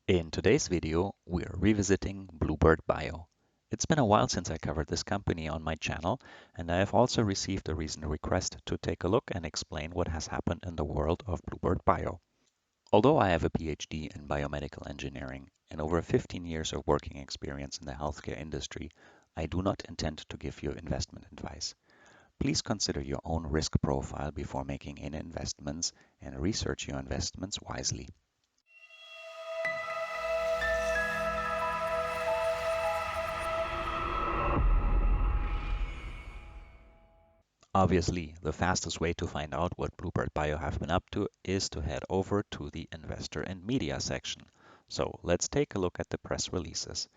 In today's video, we're revisiting Bluebird Bio. It's been a while since I covered this company on my channel, and I have also received a recent request to take a look and explain what has happened in the world of Bluebird Bio. Although I have a PhD in biomedical engineering and over 15 years of working experience in the healthcare industry, I do not intend to give you investment advice. Please consider your own risk profile before making any investments and research your investments wisely. Obviously, the fastest way to find out what Bluebird Bio have been up to is to head over to the Investor and Media section. So let's take a look at the press releases.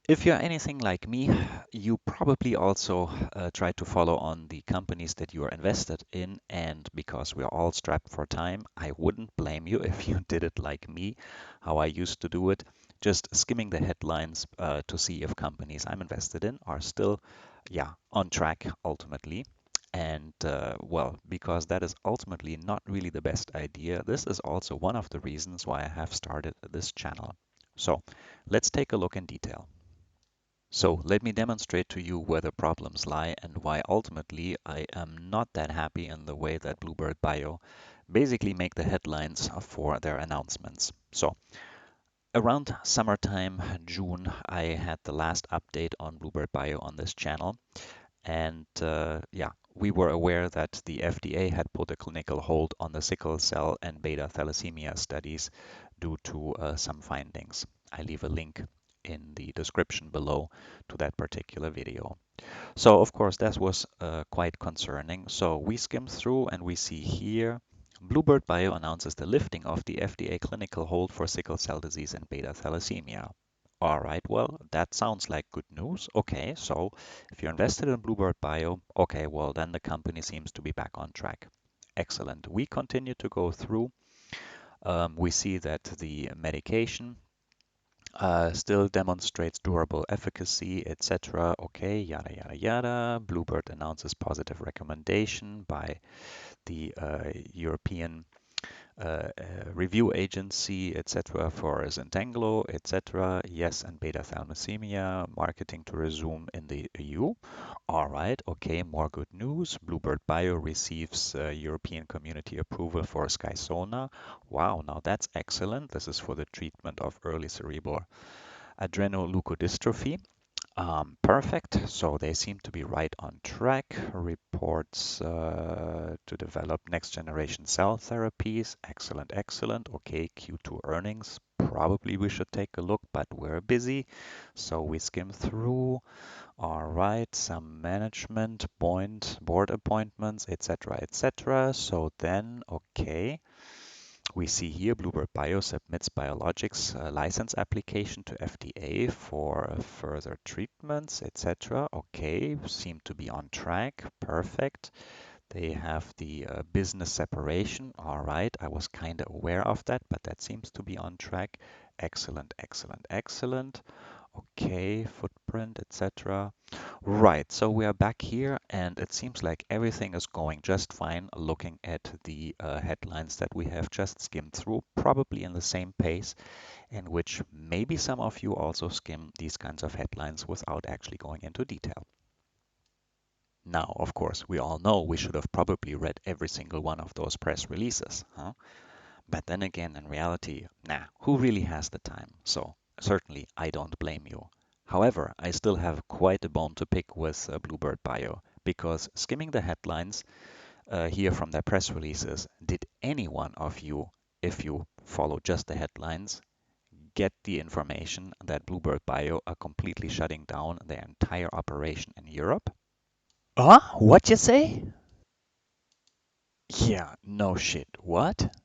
If you're anything like me, you probably also try to follow on the companies that you are invested in, and because we are all strapped for time, I wouldn't blame you if you did it like me, how I used to do it, just skimming the headlines to see if companies I'm invested in are still, yeah, on track ultimately. And well, because that is ultimately not really the best idea, this is also one of the reasons why I have started this channel. So let's take a look in detail. So let me demonstrate to you where the problems lie and why ultimately I am not that happy in the way that Bluebird Bio basically make the headlines for their announcements. So around summertime, June, I had the last update on Bluebird Bio on this channel. And yeah, we were aware that the FDA had put a clinical hold on the sickle cell and beta thalassemia studies due to some findings. I leave a link in the description below to that particular video. So of course that was quite concerning. So we skimmed through and we see here Bluebird Bio announces the lifting of the FDA clinical hold for sickle cell disease and beta thalassemia. All right, well, that sounds like good news. Okay, so if you're invested in Bluebird Bio, okay, well, then the company seems to be back on track. Excellent. We continue to go through. We see that the medication still demonstrates durable efficacy, etc. Okay, yada, yada, yada. Bluebird announces positive recommendation by the European review agency, etc., for Zentanglo, etc. Yes, and beta thalassemia marketing to resume in the EU. All right, okay, more good news. Bluebird Bio receives European Community approval for Skysona. Wow, now that's excellent. This is for the treatment of early cerebral adrenoleukodystrophy. Perfect. So they seem to be right on track. Reports to develop next generation cell therapies. Excellent, excellent. Okay, Q2 earnings. Probably we should take a look, but we're busy. So we skim through. All right, some management board appointments, etc., etc. So then, okay. We see here Bluebird Bio submits biologics license application to FDA for further treatments, etc. Okay, seem to be on track. Perfect. They have the business separation. All right, I was kind of aware of that, but that seems to be on track. Excellent, excellent, excellent. Okay, footprint, etc. Right, so we are back here, and it seems like everything is going just fine looking at the headlines that we have just skimmed through, probably in the same pace in which maybe some of you also skim these kinds of headlines without actually going into detail. Now, of course, we all know we should have probably read every single one of those press releases, huh? But then again, in reality, nah, who really has the time? So certainly I don't blame you. However, I still have quite a bone to pick with Bluebird Bio because skimming the headlines here from their press releases, did any one of you, if you follow just the headlines, get the information that Bluebird Bio are completely shutting down their entire operation in Europe? Huh? What you say? Yeah, no shit. What?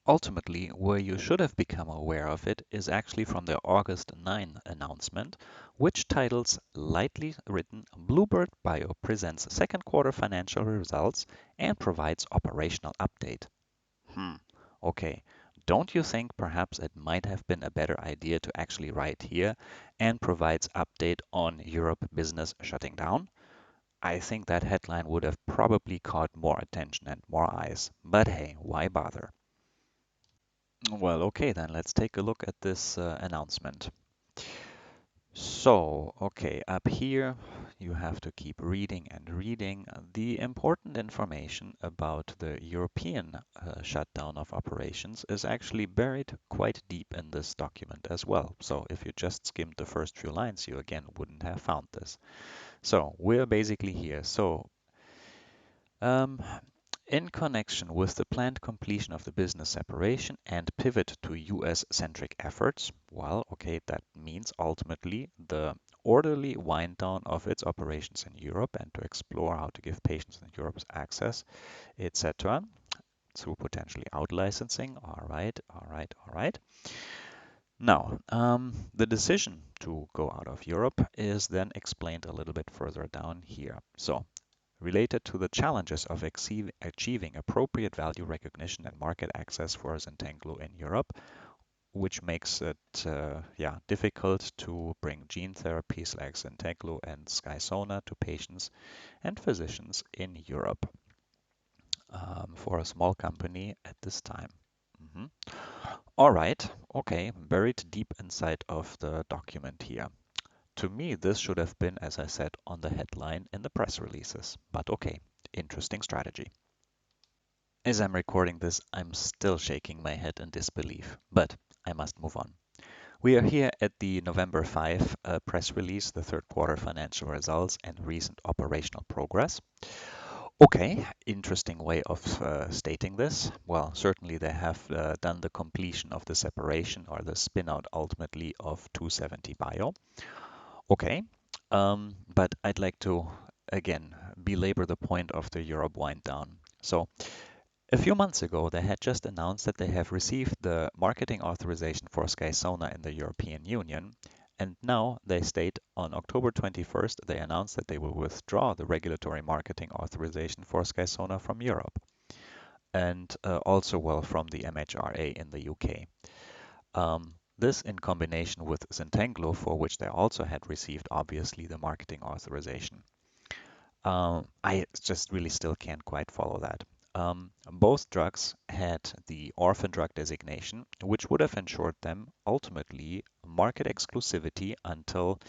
Ultimately, where you should have become aware of it is actually from their August 9 announcement, which titles lightly written Bluebird Bio presents second quarter financial results and provides operational update. Hmm, okay. Don't you think perhaps it might have been a better idea to actually write here and provides update on Europe business shutting down? I think that headline would have probably caught more attention and more eyes. But hey, why bother? Well, okay, then let's take a look at this announcement. So, okay, up here you have to keep reading and reading. The important information about the European shutdown of operations is actually buried quite deep in this document as well. So if you just skimmed the first few lines, you again wouldn't have found this. So we're basically here. Um, in connection with the planned completion of the business separation and pivot to US-centric efforts, well, okay, that means ultimately the orderly wind down of its operations in Europe and to explore how to give patients in Europe access, etc., through potentially out licensing. All right, all right, all right. Now, the decision to go out of Europe is then explained a little bit further down here. So, related to the challenges of achieving appropriate value recognition and market access for Zynteglo in Europe, which makes it difficult to bring gene therapies like Zynteglo and Skysona to patients and physicians in Europe for a small company at this time. Mhm. All right, okay, buried deep inside of the document here. To me, this should have been, as I said, on the headline in the press releases. But okay, interesting strategy. As I'm recording this, I'm still shaking my head in disbelief, but I must move on. We are here at the November 5 press release, the third quarter financial results and recent operational progress. Okay, interesting way of stating this. Well, certainly they have done the completion of the separation or the spin-out ultimately of 2seventy Bio. Okay, but I'd like to again belabor the point of the Europe wind down. So a few months ago, they had just announced that they have received the marketing authorization for Skysona in the European Union, and now they state on October 21st, they announced that they will withdraw the regulatory marketing authorization for Skysona from Europe, and also well from the MHRA in the UK. This in combination with Zynteglo, for which they also had received obviously the marketing authorization. I just really still can't quite follow that. Both drugs had the orphan drug designation, which would have ensured them ultimately market exclusivity until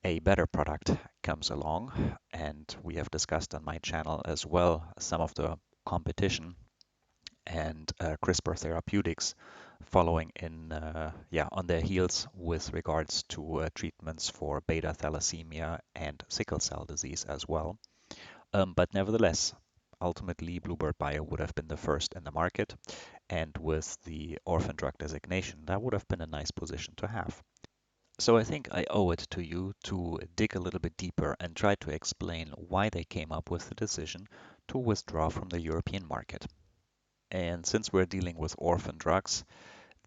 a better product comes along. And we have discussed on my channel as well some of the competition and Crispr Therapeutics following in on their heels with regards to treatments for beta thalassemia and sickle cell disease as well. But nevertheless, ultimately, Bluebird Bio would have been the first in the market, and with the orphan drug designation, that would have been a nice position to have. So I think I owe it to you to dig a little bit deeper and try to explain why they came up with the decision to withdraw from the European market. And since we're dealing with orphan drugs,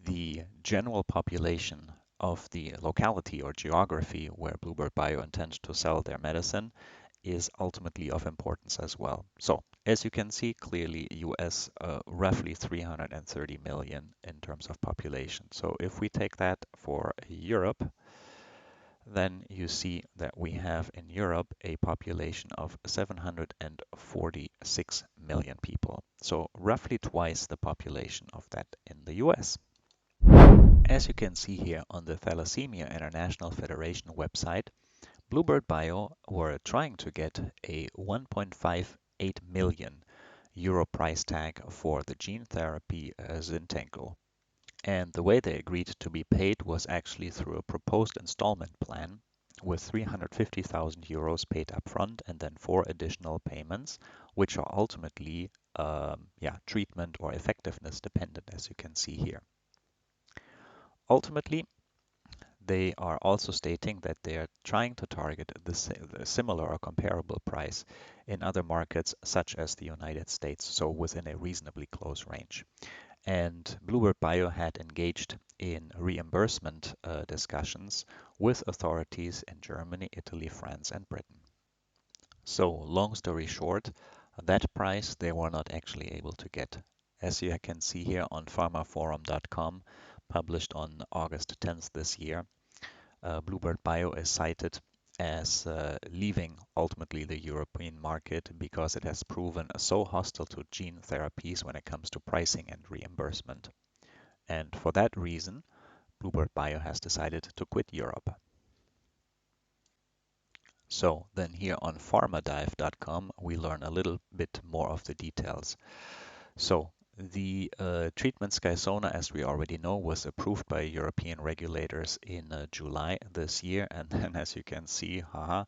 the general population of the locality or geography where Bluebird Bio intends to sell their medicine is ultimately of importance as well. So, as you can see clearly, US roughly 330 million in terms of population. So, if we take that for Europe, then you see that we have in Europe a population of 746 million people. So, roughly twice the population of that in the US. As you can see here on the Thalassemia International Federation website, Bluebird Bio were trying to get a 1.58 million euro price tag for the gene therapy Zynteglo. And the way they agreed to be paid was actually through a proposed installment plan with 350,000 euros paid upfront and then four additional payments, which are ultimately treatment or effectiveness dependent, as you can see here. Ultimately, they are also stating that they are trying to target the similar or comparable price in other markets such as the United States, so within a reasonably close range. And Bluebird Bio had engaged in reimbursement discussions with authorities in Germany, Italy, France, and Britain. So, long story short, that price they were not actually able to get. As you can see here on pharmaforum.com, published on August 10th this year, Bluebird Bio is cited as leaving ultimately the European market because it has proven so hostile to gene therapies when it comes to pricing and reimbursement. And for that reason, Bluebird Bio has decided to quit Europe. So then here on pharmadive.com, we learn a little bit more of the details. So the treatment Skysona, as we already know, was approved by European regulators in July this year. And then, as you can see, a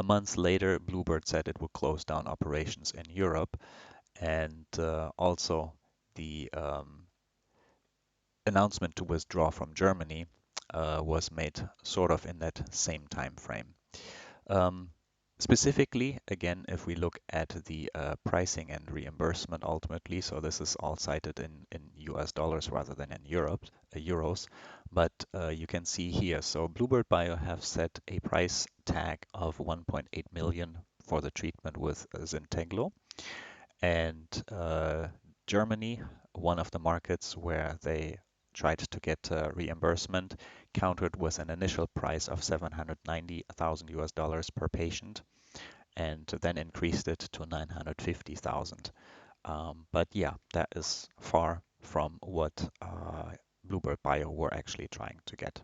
month later, Bluebird said it would close down operations in Europe. And also the announcement to withdraw from Germany was made sort of in that same time frame. Um, Specifically, again, if we look at the pricing and reimbursement ultimately, so this is all cited in US dollars rather than in euros, but you can see here, so Bluebird Bio have set a price tag of 1.8 million for the treatment with Zynteglo, and Germany, one of the markets where they tried to get reimbursement, countered with an initial price of 790,000 US dollars per patient, and then increased it to 950,000. But yeah, that is far from what Bluebird Bio were actually trying to get.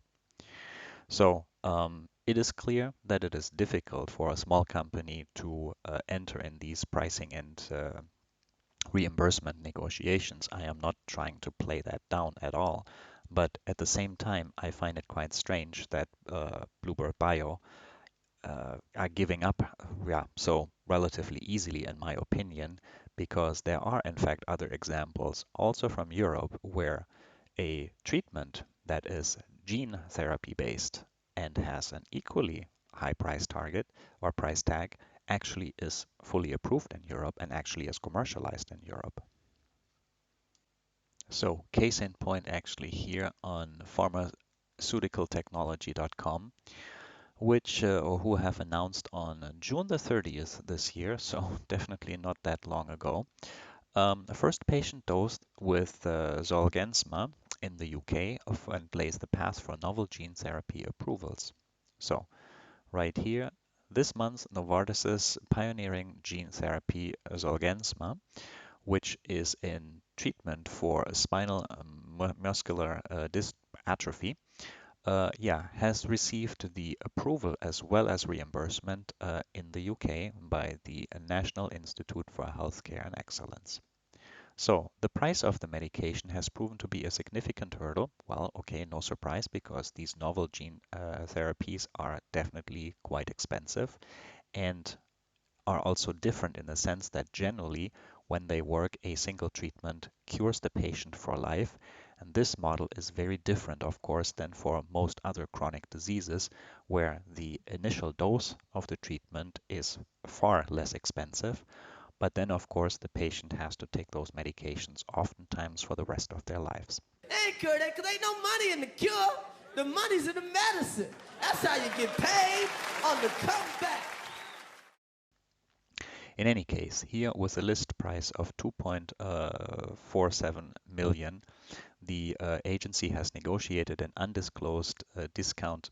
So it is clear that it is difficult for a small company to enter in these pricing and reimbursement negotiations. I am not trying to play that down at all. But at the same time, I find it quite strange that Bluebird Bio are giving up, so relatively easily, in my opinion, because there are in fact other examples also from Europe where a treatment that is gene therapy based and has an equally high price target or price tag actually is fully approved in Europe and actually is commercialized in Europe. So case in point actually here on pharmaceuticaltechnology.com, which or who have announced on June the 30th this year, so definitely not that long ago, a first patient dosed with Zolgensma in the UK and lays the path for novel gene therapy approvals. So right here, this month, Novartis's pioneering gene therapy Zolgensma, which is in treatment for spinal muscular atrophy, has received the approval as well as reimbursement in the UK by the National Institute for Healthcare and Excellence. So the price of the medication has proven to be a significant hurdle. Well, okay, no surprise because these novel gene therapies are definitely quite expensive and are also different in the sense that generally when they work, a single treatment cures the patient for life. And this model is very different, of course, than for most other chronic diseases where the initial dose of the treatment is far less expensive. But then, of course, the patient has to take those medications oftentimes for the rest of their lives. They ain't cure that because ain't no money in the cure. The money's in the medicine. That's how you get paid on the comeback. In any case, here with a list price of 2.47 million, the agency has negotiated an undisclosed discount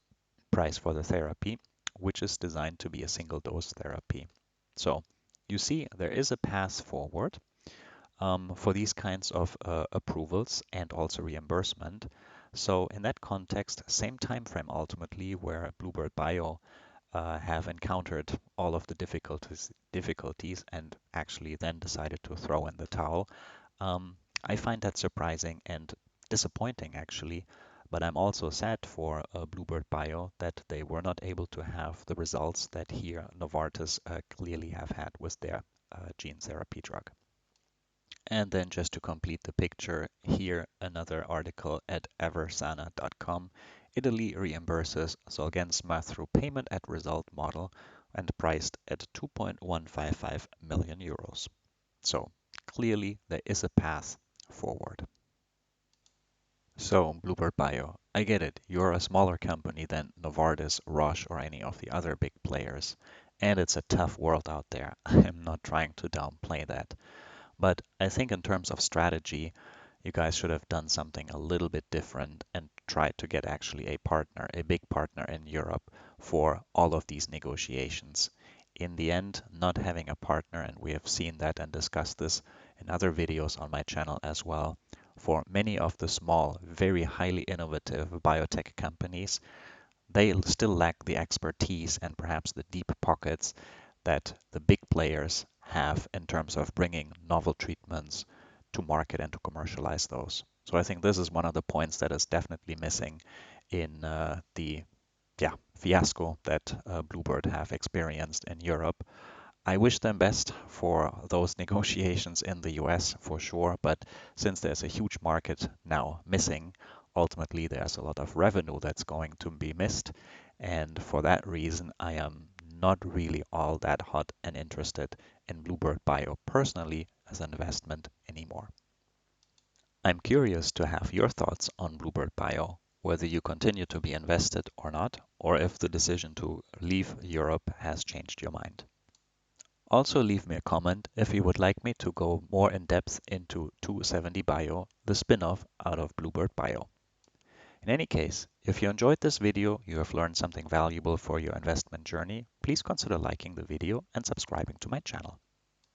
price for the therapy, which is designed to be a single dose therapy. So you see there is a path forward for these kinds of approvals and also reimbursement. So in that context, same time frame ultimately where Bluebird Bio have encountered all of the difficulties and actually then decided to throw in the towel. I find that surprising and disappointing actually, but I'm also sad for Bluebird Bio that they were not able to have the results that here Novartis clearly have had with their gene therapy drug. And then just to complete the picture, here another article at eversana.com. Italy reimburses Zolgensma through payment at result model and priced at 2.155 million euros. So clearly there is a path forward. So Bluebird Bio, I get it. You're a smaller company than Novartis, Roche, or any of the other big players. And it's a tough world out there. I'm not trying to downplay that. But I think in terms of strategy, you guys should have done something a little bit different and tried to get actually a partner, a big partner in Europe for all of these negotiations. In the end, not having a partner, and we have seen that and discussed this in other videos on my channel as well, for many of the small, very highly innovative biotech companies, they still lack the expertise and perhaps the deep pockets that the big players have in terms of bringing novel treatments to market and to commercialize those. So I think this is one of the points that is definitely missing in the fiasco that Bluebird have experienced in Europe. I wish them best for those negotiations in the US for sure, but since there's a huge market now missing, ultimately there's a lot of revenue that's going to be missed. And for that reason, I am not really all that hot and interested in Bluebird Bio personally as an investment anymore. I'm curious to have your thoughts on Bluebird Bio, whether you continue to be invested or not, or if the decision to leave Europe has changed your mind. Also leave me a comment if you would like me to go more in depth into 270 Bio, the spin-off out of Bluebird Bio. In any case, if you enjoyed this video, you have learned something valuable for your investment journey, please consider liking the video and subscribing to my channel.